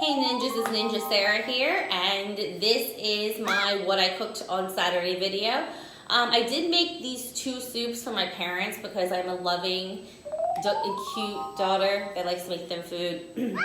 Hey ninjas, it's Ninja Sarah here, and this is my what I cooked on Saturday video. I did make these two soups for my parents because I'm a loving and cute daughter that likes to make them food, and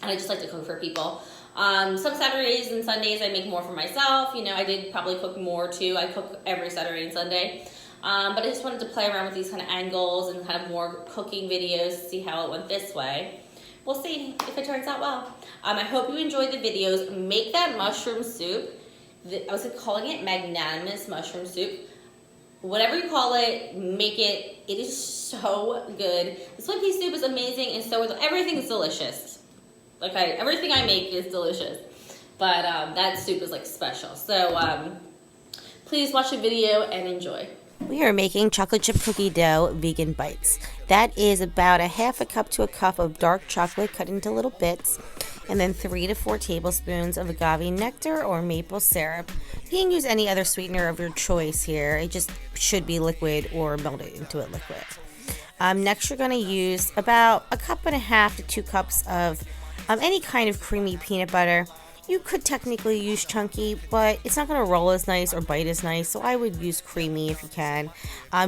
I just like to cook for people. Some Saturdays and Sundays I make more for myself. You know, I did probably cook more too. I cook every Saturday and Sunday. But I just wanted to play around with these kind of angles and kind of more cooking videos to see how it went this way. We'll see if it turns out well. I hope you enjoyed the videos. Make that mushroom soup. I was calling it Magnanimous mushroom soup. Whatever you call it, make it. It is so good. The split pea soup is amazing, and so is everything is delicious. Okay, everything I make is delicious, but that soup is like special. So please watch the video and enjoy. We are making chocolate chip cookie dough vegan bites. That is about a half a cup to a cup of dark chocolate cut into little bits, and then 3 to 4 tablespoons of agave nectar or maple syrup. You can use any other sweetener of your choice here. It just should be liquid or melted into it liquid. Next, you're going to use about a cup and a half to 2 cups of any kind of creamy peanut butter. You could technically use chunky, but it's not going to roll as nice or bite as nice, so I would use creamy if you can.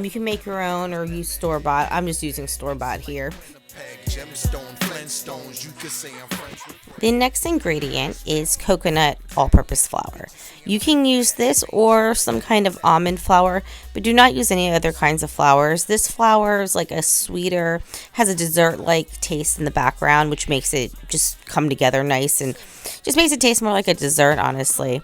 You can make your own or use store-bought. I'm just using store-bought here. The next ingredient is coconut all-purpose flour. You can use this or some kind of almond flour, but do not use any other kinds of flours. This flour is like a sweeter, has a dessert-like taste in the background, which makes it just come together nice and just makes it taste more like a dessert, honestly.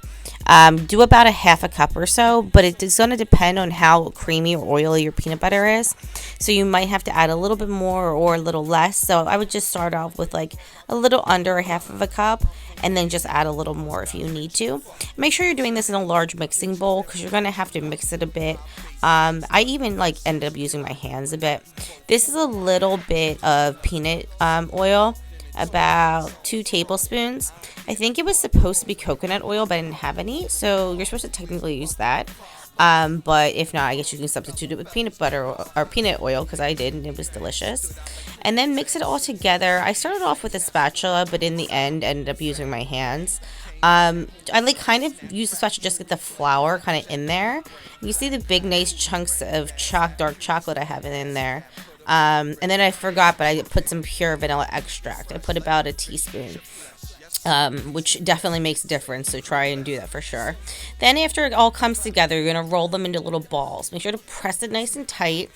Do about a half a cup or so, but it's going to depend on how creamy or oily your peanut butter is. So you might have to add a little bit more or a little less. So I would just start off with like a little under a half of a cup and then just add a little more if you need to. Make sure you're doing this in a large mixing bowl because you're going to have to mix it a bit. I even like ended up using my hands a bit. This is a little bit of peanut oil. About 2 tablespoons. I think it was supposed to be coconut oil, but I didn't have any, so you're supposed to technically use that. But if not, I guess you can substitute it with peanut butter or peanut oil, because I did, and it was delicious. And then mix it all together. I started off with a spatula, but in the end, ended up using my hands. I like kind of use the spatula just to get the flour kind of in there. You see the big, nice chunks of dark chocolate I have in there. And then I forgot, but I put some pure vanilla extract. I put about a teaspoon, which definitely makes a difference, so try and do that for sure. Then after it all comes together, you're going to roll them into little balls. Make sure to press it nice and tight.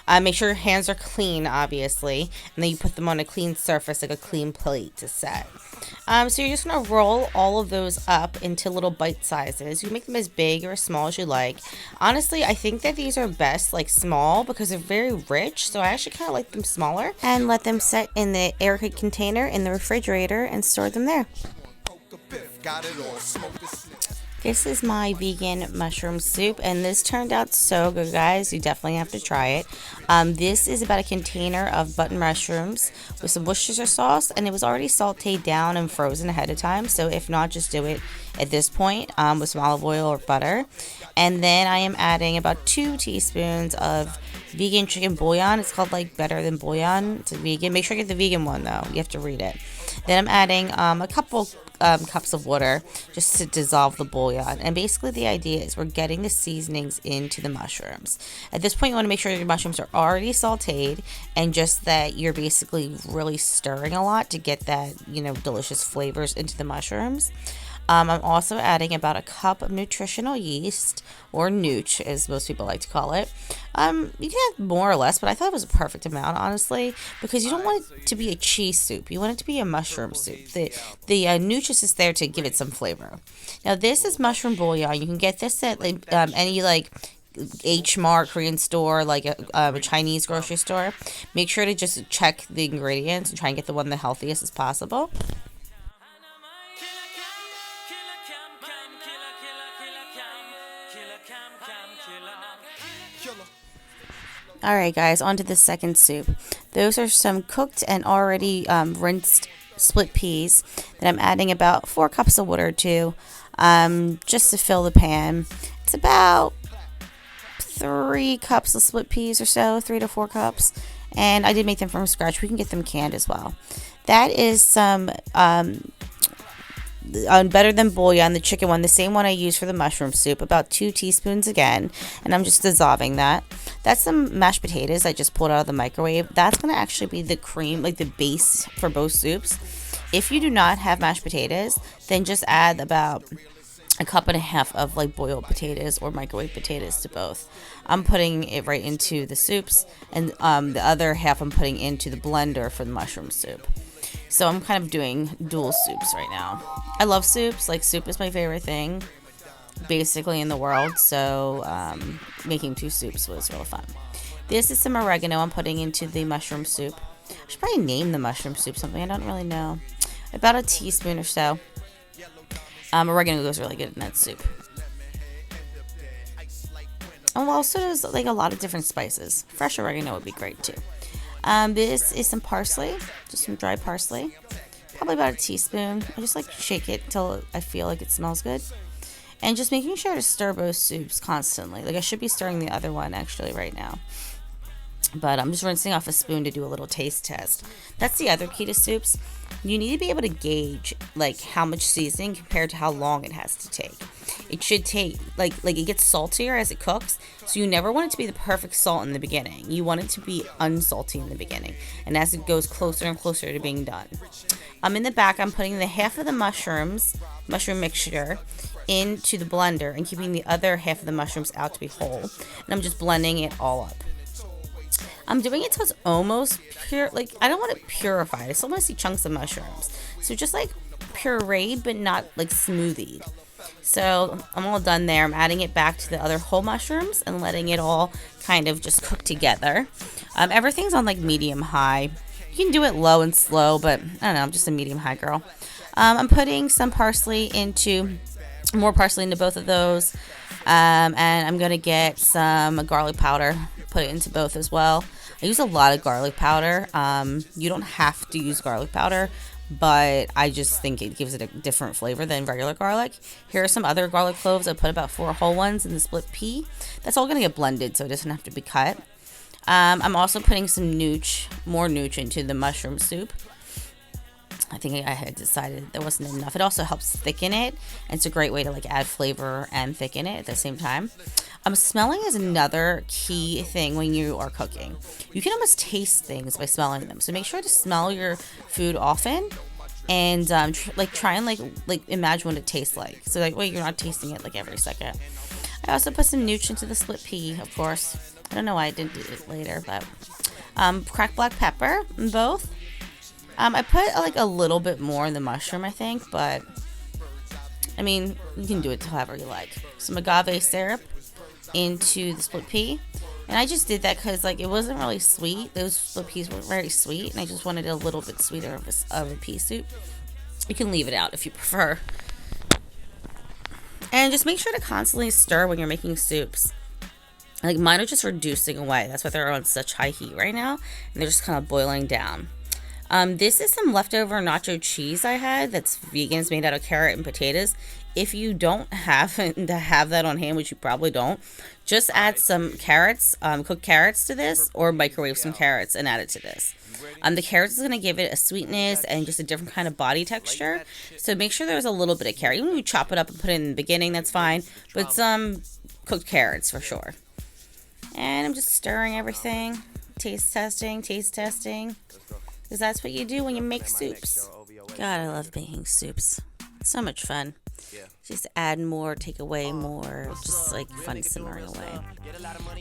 Make sure your hands are clean, obviously, and then you put them on a clean surface, like a clean plate to set. So you're just going to roll all of those up into little bite sizes. You can make them as big or as small as you like. Honestly, I think that these are best like small because they're very rich, so I actually kind of like them smaller. And let them set in the airtight container in the refrigerator and store them there. This is my vegan mushroom soup, and this turned out so good, guys. You definitely have to try it. This is about a container of button mushrooms with some Worcestershire sauce, and it was already sauteed down and frozen ahead of time, so if not, just do it at this point with some olive oil or butter. And then I am adding about 2 teaspoons of vegan chicken bouillon. It's called like Better Than Bouillon. It's a vegan. Make sure you get the vegan one, though. You have to read it. Then I'm adding a couple cups of water just to dissolve the bouillon. And basically the idea is we're getting the seasonings into the mushrooms. At this point, you want to make sure your mushrooms are already sauteed and just that you're basically really stirring a lot to get that, delicious flavors into the mushrooms. I'm also adding about a cup of nutritional yeast, or NOOCH as most people like to call it. You can add more or less, but I thought it was a perfect amount, honestly, because you don't want it to be a cheese soup. You want it to be a mushroom soup. The NOOCH is just there to give it some flavor. Now, this is mushroom bouillon. You can get this at any H Mart Korean store, like a Chinese grocery store. Make sure to just check the ingredients and try and get the one the healthiest as possible. Alright guys, on to the second soup. Those are some cooked and already rinsed split peas that I'm adding about 4 cups of water to, just to fill the pan. It's about 3 cups of split peas or so, 3 to 4 cups. And I did make them from scratch. We can get them canned as well. That is some better than bouillon, the chicken one, the same one I used for the mushroom soup, about 2 teaspoons again, and I'm just dissolving that. That's some mashed potatoes I just pulled out of the microwave. That's going to actually be the cream, like the base for both soups. If you do not have mashed potatoes, then just add about a cup and a half of like boiled potatoes or microwave potatoes to both. I'm putting it right into the soups, and the other half I'm putting into the blender for the mushroom soup. So I'm kind of doing dual soups right now. I love soups. Like, soup is my favorite thing basically in the world. So making 2 soups was real fun. This is some oregano I'm putting into the mushroom soup. I should probably name the mushroom soup something. I don't really know. About a teaspoon or so. Oregano goes really good in that soup. And also there's like a lot of different spices. Fresh oregano would be great too. This is some parsley, just some dry parsley. Probably about a teaspoon. I just like shake it until I feel like it smells good. And just making sure to stir both soups constantly. Like, I should be stirring the other one actually right now. But I'm just rinsing off a spoon to do a little taste test. That's the other key to soups. You need to be able to gauge like how much seasoning compared to how long it has to take. It should take like it gets saltier as it cooks, so you never want it to be the perfect salt in the beginning. You want it to be unsalty in the beginning, and as it goes closer and closer to being done. In the back, I'm putting the half of the mushroom mixture into the blender and keeping the other half of the mushrooms out to be whole, and I'm just blending it all up. I'm doing it till it's almost pure. Like, I don't want it purified. I still want to see chunks of mushrooms. So just like pureed, but not like smoothied. So I'm all done there. I'm adding it back to the other whole mushrooms and letting it all kind of just cook together. Everything's on like medium high. You can do it low and slow, but I don't know. I'm just a medium high girl. I'm putting some more parsley into both of those. And I'm going to get some garlic powder, put it into both as well. I use a lot of garlic powder. You don't have to use garlic powder, but I just think it gives it a different flavor than regular garlic. Here are some other garlic cloves. I put about 4 whole ones in the split pea. That's all going to get blended, so it doesn't have to be cut. I'm also putting some more nooch into the mushroom soup. I think I had decided there wasn't enough. It also helps thicken it, and it's a great way to like add flavor and thicken it at the same time. Smelling is another key thing when you are cooking. You can almost taste things by smelling them. So make sure to smell your food often, and try and like imagine what it tastes like. So like, wait, you're not tasting it like every second. I also put some nooch into the split pea, of course. I don't know why I didn't do it later, but cracked black pepper in both. I put like a little bit more in the mushroom, I think, but I mean, you can do it however you like. Some agave syrup into the split pea, and I just did that because like it wasn't really sweet. Those split peas were very sweet, and I just wanted a little bit sweeter of a pea soup. You can leave it out if you prefer. And just make sure to constantly stir when you're making soups. Like, mine are just reducing away. That's why they're on such high heat right now, and they're just kind of boiling down. This is some leftover nacho cheese I had that's vegan. It's made out of carrot and potatoes. If you don't happen to have that on hand, which you probably don't, just add some carrots, cooked carrots to this, or microwave some carrots and add it to this. The carrots is going to give it a sweetness and just a different kind of body texture. So make sure there's a little bit of carrot. Even if you chop it up and put it in the beginning, that's fine. But some cooked carrots for sure. And I'm just stirring everything. Taste testing. Because that's what you do when you make soups. God, I love making soups. It's so much fun. Just add more, take away more, just like fun simmering away.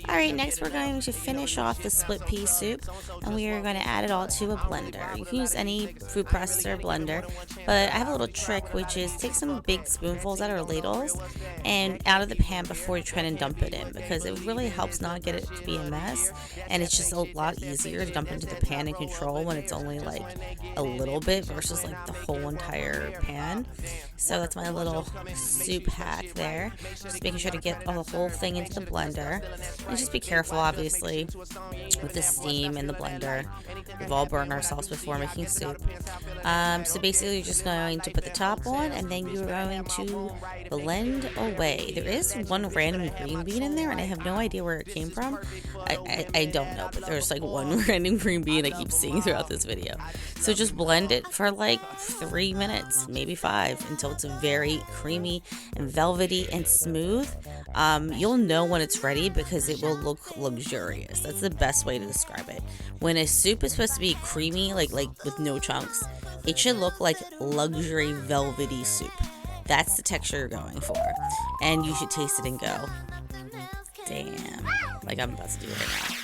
Alright, next we're going to finish off the split pea soup, and we are going to add it all to a blender. You can use any food processor blender, but I have a little trick, which is take some big spoonfuls out of ladles and out of the pan before you try and dump it in, because it really helps not get it to be a mess, and it's just a lot easier to dump into the pan and control when it's only like a little bit versus like the whole entire pan. So that's my little soup hack there. Just making sure to get the whole thing into the blender. And just be careful, obviously, with the steam in the blender. We've all burned ourselves before making soup. So basically, you're just going to put the top on, and then you're going to blend away. There is one random green bean in there, and I have no idea where it came from. I don't know, but there's like one random green bean I keep seeing throughout this video. So just blend it for like 3 minutes, maybe 5, until it's very creamy and velvety and smooth. You'll know when it's ready because it will look luxurious. That's the best way to describe it. When a soup is supposed to be creamy, like with no chunks, it should look like luxury velvety soup. That's the texture you're going for. And you should taste it and go, damn, like I'm about to do right now.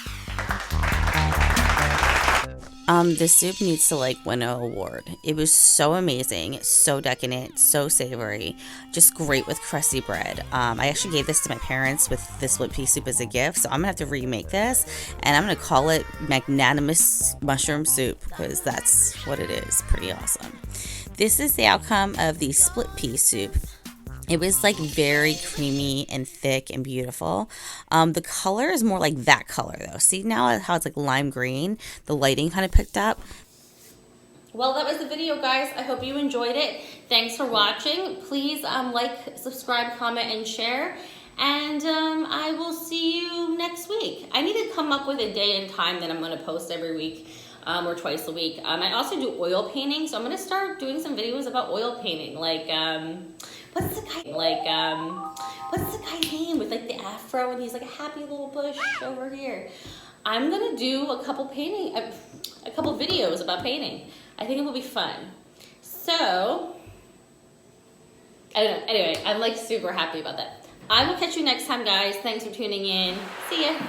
This soup needs to like win an award. It was so amazing, so decadent, so savory, just great with crusty bread. I actually gave this to my parents with this split pea soup as a gift, so I'm gonna have to remake this, and I'm gonna call it Magnanimous mushroom soup because that's what it is. Pretty awesome. This is the outcome of the split pea soup. It was like very creamy and thick and beautiful. The color is more like that color though. See now how it's like lime green? The lighting kind of picked up. Well, that was the video, guys. I hope you enjoyed it. Thanks for watching. Please like, subscribe, comment, and share. And I will see you next week. I need to come up with a day and time that I'm going to post every week. Or twice a week. I also do oil painting, so I'm gonna start doing some videos about oil painting. Like, what's the guy's name with like the afro and he's like a happy little bush over here? I'm gonna do a couple videos about painting. I think it will be fun. So, I don't know. Anyway, I'm like super happy about that. I will catch you next time, guys. Thanks for tuning in. See ya.